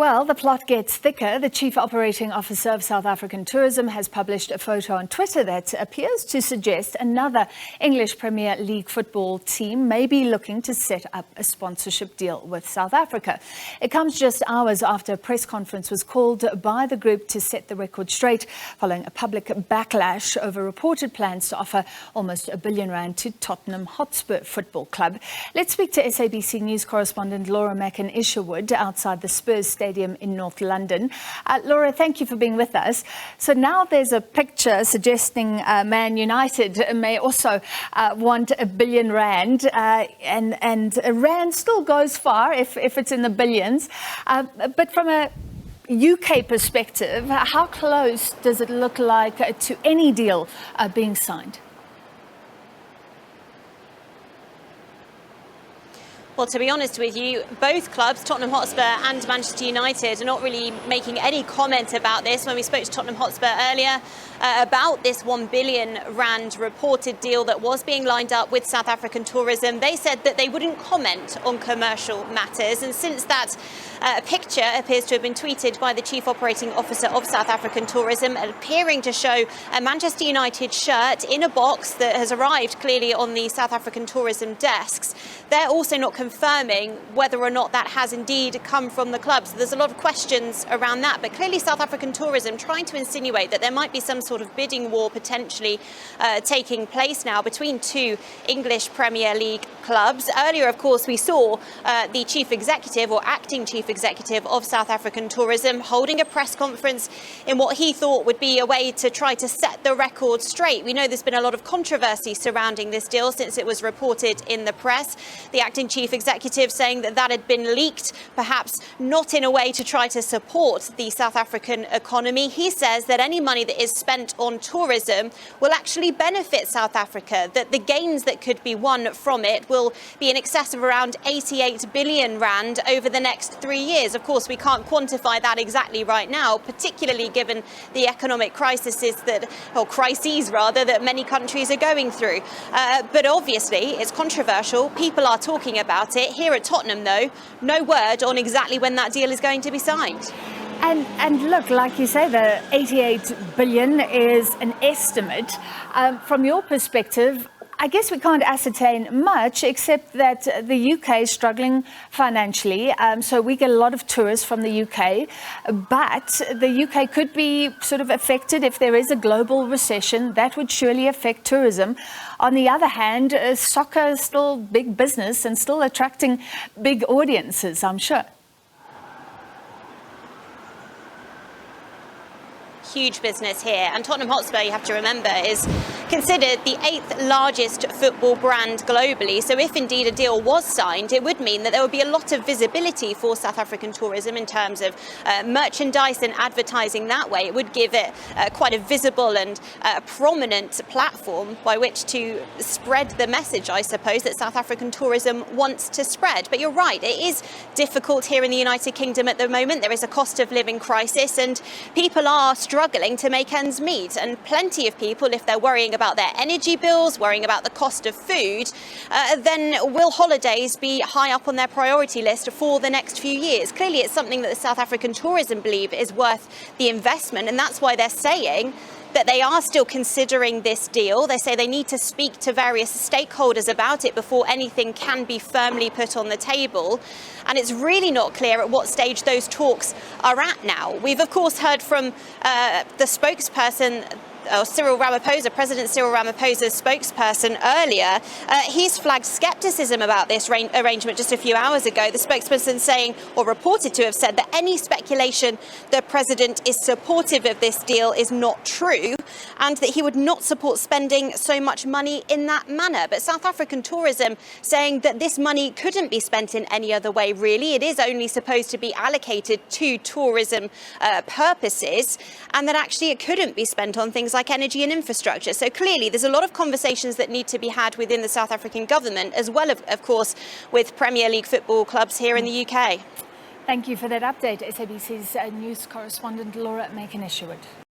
Well, the plot gets thicker. The Chief Operating Officer of South African Tourism has published a photo on Twitter that appears to suggest another English Premier League football team may be looking to set up a sponsorship deal with South Africa. It comes just hours after a press conference was called by the group to set the record straight, following a public backlash over reported plans to offer almost R1 billion to Tottenham Hotspur Football Club. Let's speak to SABC News correspondent Laura Makin-Isherwood outside the Spurs Stadium in North London. Laura, thank you for being with us. So now there's a picture suggesting Man United may also want R1 billion, and rand still goes far if it's in the billions. But from a UK perspective, how close does it look like to any deal being signed? Well, to be honest with you, both clubs, Tottenham Hotspur and Manchester United, are not really making any comment about this. When we spoke to Tottenham Hotspur earlier about this R1 billion reported deal that was being lined up with South African Tourism, they said that they wouldn't comment on commercial matters. And since that picture appears to have been tweeted by the Chief Operating Officer of South African Tourism, appearing to show a Manchester United shirt in a box that has arrived clearly on the South African Tourism desks, they're also not confirming whether or not that has indeed come from the club. So there's a lot of questions around that. But clearly South African Tourism trying to insinuate that there might be some sort of bidding war potentially taking place now between two English Premier League clubs. Earlier, of course, we saw the Chief Executive or Acting Chief Executive of South African Tourism holding a press conference in what he thought would be a way to try to set the record straight. We know there's been a lot of controversy surrounding this deal since it was reported in the press. The Acting Chief Executive saying that that had been leaked, perhaps not in a way to try to support the South African economy. He says that any money that is spent on tourism will actually benefit South Africa, that the gains that could be won from it will be in excess of around R88 billion over the next 3 years. Of course, we can't quantify that exactly right now, particularly given the economic crises that many countries are going through. But obviously, it's controversial. People are talking about it. Here at Tottenham, though, no word on exactly when that deal is going to be signed. And look, like you say, the 88 billion is an estimate. From your perspective, I guess we can't ascertain much except that the UK is struggling financially. So we get a lot of tourists from the UK, but the UK could be sort of affected if there is a global recession. That would surely affect tourism. On the other hand, soccer is still big business and still attracting big audiences, I'm sure. Huge business here, and Tottenham Hotspur, you have to remember, is considered the 8th largest football brand globally. So if indeed a deal was signed, it would mean that there would be a lot of visibility for South African tourism in terms of merchandise and advertising that way. It would give it quite a visible and prominent platform by which to spread the message, I suppose, that South African tourism wants to spread. But you're right, it is difficult here in the United Kingdom at the moment. There is a cost of living crisis and people are struggling to make ends meet, and plenty of people, if they're worrying about their energy bills, worrying about the cost of food, then will holidays be high up on their priority list for the next few years? Clearly it's something that the South African Tourism believe is worth the investment, and that's why they're saying that they are still considering this deal. They say they need to speak to various stakeholders about it before anything can be firmly put on the table. And it's really not clear at what stage those talks are at now. We've, of course, heard from the spokesperson, Cyril Ramaphosa, President Cyril Ramaphosa's spokesperson earlier. He's flagged scepticism about this arrangement just a few hours ago. The spokesperson saying, or reported to have said, that any speculation the president is supportive of this deal is not true, and that he would not support spending so much money in that manner. But South African Tourism saying that this money couldn't be spent in any other way, really. It is only supposed to be allocated to tourism purposes, and that actually it couldn't be spent on things like energy and infrastructure. So clearly there's a lot of conversations that need to be had within the South African government, as well as, of course, with Premier League football clubs here in the UK. Thank you for that update, SABC's news correspondent Laura Makin-Isherwood.